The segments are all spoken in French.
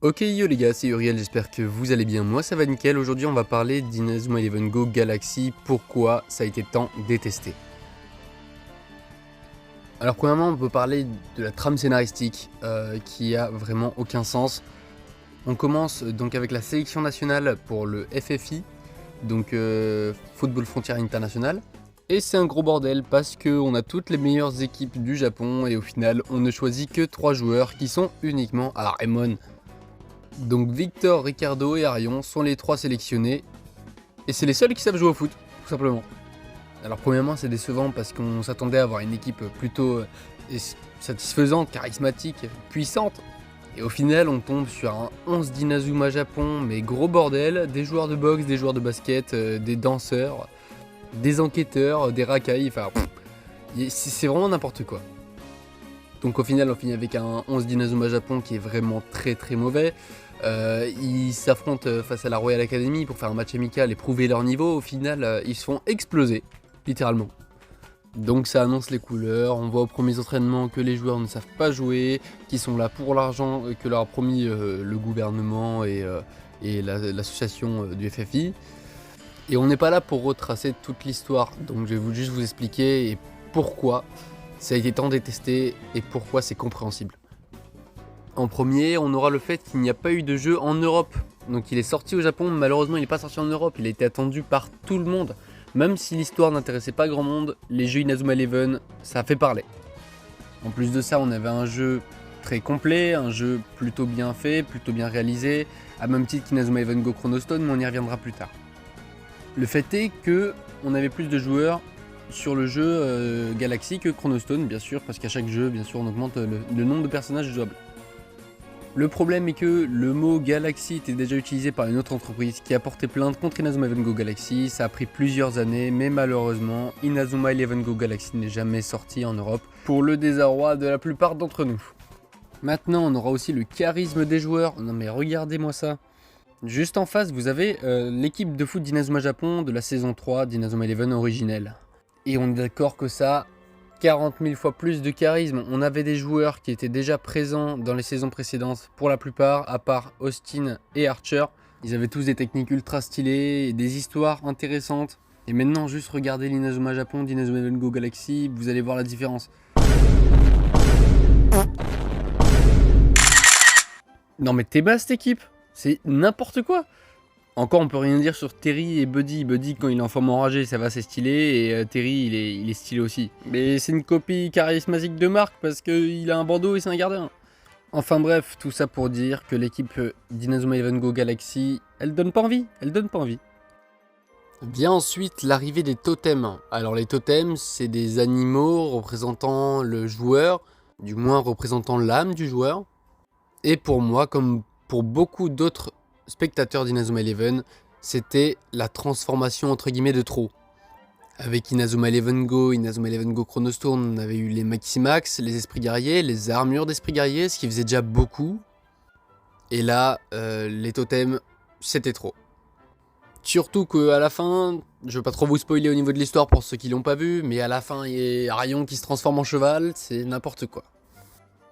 Ok yo les gars, c'est Uriel, j'espère que vous allez bien, moi ça va nickel. Aujourd'hui on va parler d'Inazuma Eleven Go Galaxy, pourquoi ça a été tant détesté. Alors premièrement on peut parler de la trame scénaristique qui a vraiment aucun sens. On commence donc avec la sélection nationale pour le FFI, donc Football Frontier International. Et c'est un gros bordel parce qu'on a toutes les meilleures équipes du Japon et au final on ne choisit que 3 joueurs qui sont uniquement à Raimon. Donc Victor, Ricardo et Arion sont les 3 sélectionnés. Et c'est les seuls qui savent jouer au foot, tout simplement. Alors premièrement c'est décevant parce qu'on s'attendait à avoir une équipe plutôt satisfaisante, charismatique, puissante. Et au final on tombe sur un 11 d'Inazuma Japon, mais gros bordel, des joueurs de boxe, des joueurs de basket, des danseurs, des enquêteurs, des racailles, enfin c'est vraiment n'importe quoi. Donc au final on finit avec un 11 d'Inazuma Japon qui est vraiment très mauvais. Ils s'affrontent face à la Royal Academy pour faire un match amical et prouver leur niveau. Au final ils se font exploser, littéralement. Donc ça annonce les couleurs, on voit aux premiers entraînements que les joueurs ne savent pas jouer, qu'ils sont là pour l'argent que leur a promis le gouvernement et l'association du FFI. Et on n'est pas là pour retracer toute l'histoire, donc je vais juste vous expliquer pourquoi ça a été tant détesté et pourquoi c'est compréhensible. En premier, on aura le fait qu'il n'y a pas eu de jeu en Europe. Donc il est sorti au Japon, malheureusement il n'est pas sorti en Europe, il a été attendu par tout le monde. Même si l'histoire n'intéressait pas grand monde, les jeux Inazuma Eleven, ça a fait parler. En plus de ça, on avait un jeu très complet, un jeu plutôt bien fait, plutôt bien réalisé, à même titre qu'Inazuma Eleven Go Chronostone, mais on y reviendra plus tard. Le fait est que on avait plus de joueurs sur le jeu Galaxy que Chronostone, bien sûr, parce qu'à chaque jeu, bien sûr, on augmente le nombre de personnages jouables. Le problème est que le mot Galaxy était déjà utilisé par une autre entreprise qui a porté plainte contre Inazuma Eleven Go Galaxy. Ça a pris plusieurs années, mais malheureusement, Inazuma Eleven Go Galaxy n'est jamais sorti en Europe, pour le désarroi de la plupart d'entre nous. Maintenant, on aura aussi le charisme des joueurs. Non mais regardez-moi ça. Juste en face, vous avez l'équipe de foot d'Inazuma Japon de la saison 3 d'Inazuma Eleven originelle. Et on est d'accord que ça 40 000 fois plus de charisme. On avait des joueurs qui étaient déjà présents dans les saisons précédentes pour la plupart, à part Austin et Archer. Ils avaient tous des techniques ultra stylées, des histoires intéressantes. Et maintenant, juste regardez l'Inazuma Japon d'Inazuma Eleven Go Galaxy, vous allez voir la différence. Non mais t'es bas cette équipe, c'est n'importe quoi. Encore on peut rien dire sur Terry et Buddy. Buddy quand il est en forme enragée ça va, c'est stylé, et Terry il est stylé aussi. Mais c'est une copie charismatique de Marc parce qu'il a un bandeau et c'est un gardien. Enfin bref, tout ça pour dire que l'équipe d'Inazuma Eleven Go Galaxy, elle donne pas envie, Vient ensuite l'arrivée des totems. Alors les totems, c'est des animaux représentant le joueur, du moins représentant l'âme du joueur. Et pour moi, comme pour beaucoup d'autres spectateurs d'Inazuma Eleven, c'était la transformation entre guillemets de trop. Avec Inazuma Eleven Go Chronostone, on avait eu les Maximax, les esprits guerriers, les armures d'esprits guerriers, ce qui faisait déjà beaucoup. Et là, les totems, c'était trop. Surtout qu'à la fin, je veux pas trop vous spoiler au niveau de l'histoire pour ceux qui l'ont pas vu, mais à la fin, il y a Arion qui se transforme en cheval, c'est n'importe quoi.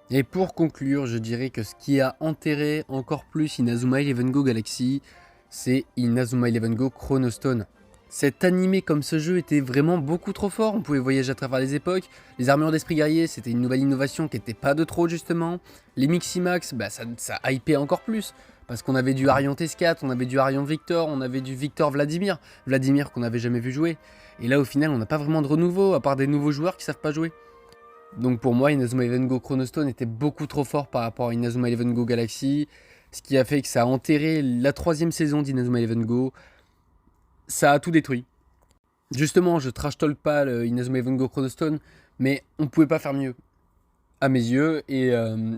Et pour conclure, je dirais que ce qui a enterré encore plus Inazuma Eleven Go Galaxy, c'est Inazuma Eleven Go Chronostone. Cet animé comme ce jeu était vraiment beaucoup trop fort, on pouvait voyager à travers les époques, les armures d'esprit guerrier c'était une nouvelle innovation qui était pas de trop justement, les Miximax, ça hypait encore plus, parce qu'on avait du Arion T4, on avait du Arion Victor, on avait du Victor Vladimir qu'on n'avait jamais vu jouer, et là au final on n'a pas vraiment de renouveau, à part des nouveaux joueurs qui savent pas jouer. Donc pour moi, Inazuma Eleven Go Chronostone était beaucoup trop fort par rapport à Inazuma Eleven Go Galaxy, ce qui a fait que ça a enterré la 3ème saison d'Inazuma Eleven Go. Ça a tout détruit. Justement, je trash talk pas le Inazuma Eleven Go Chronostone, mais on pouvait pas faire mieux, à mes yeux, et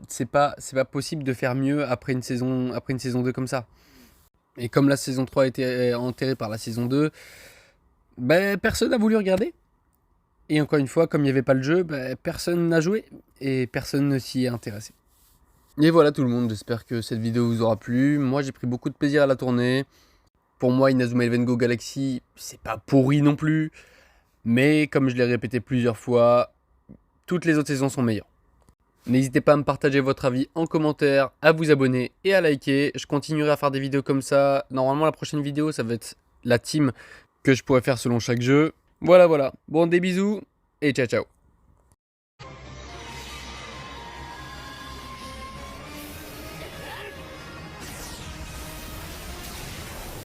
c'est pas possible de faire mieux après une saison 2 comme ça. Et comme la saison 3 a été enterrée par la saison 2, personne n'a voulu regarder. Et encore une fois, comme il n'y avait pas le jeu, personne n'a joué et personne ne s'y est intéressé. Et voilà tout le monde, j'espère que cette vidéo vous aura plu. Moi j'ai pris beaucoup de plaisir à la tourner. Pour moi, Inazuma Eleven Go Galaxy, c'est pas pourri non plus. Mais comme je l'ai répété plusieurs fois, toutes les autres saisons sont meilleures. N'hésitez pas à me partager votre avis en commentaire, à vous abonner et à liker. Je continuerai à faire des vidéos comme ça. Normalement, la prochaine vidéo, ça va être la team que je pourrais faire selon chaque jeu. Voilà, voilà. Bon, des bisous et ciao, ciao.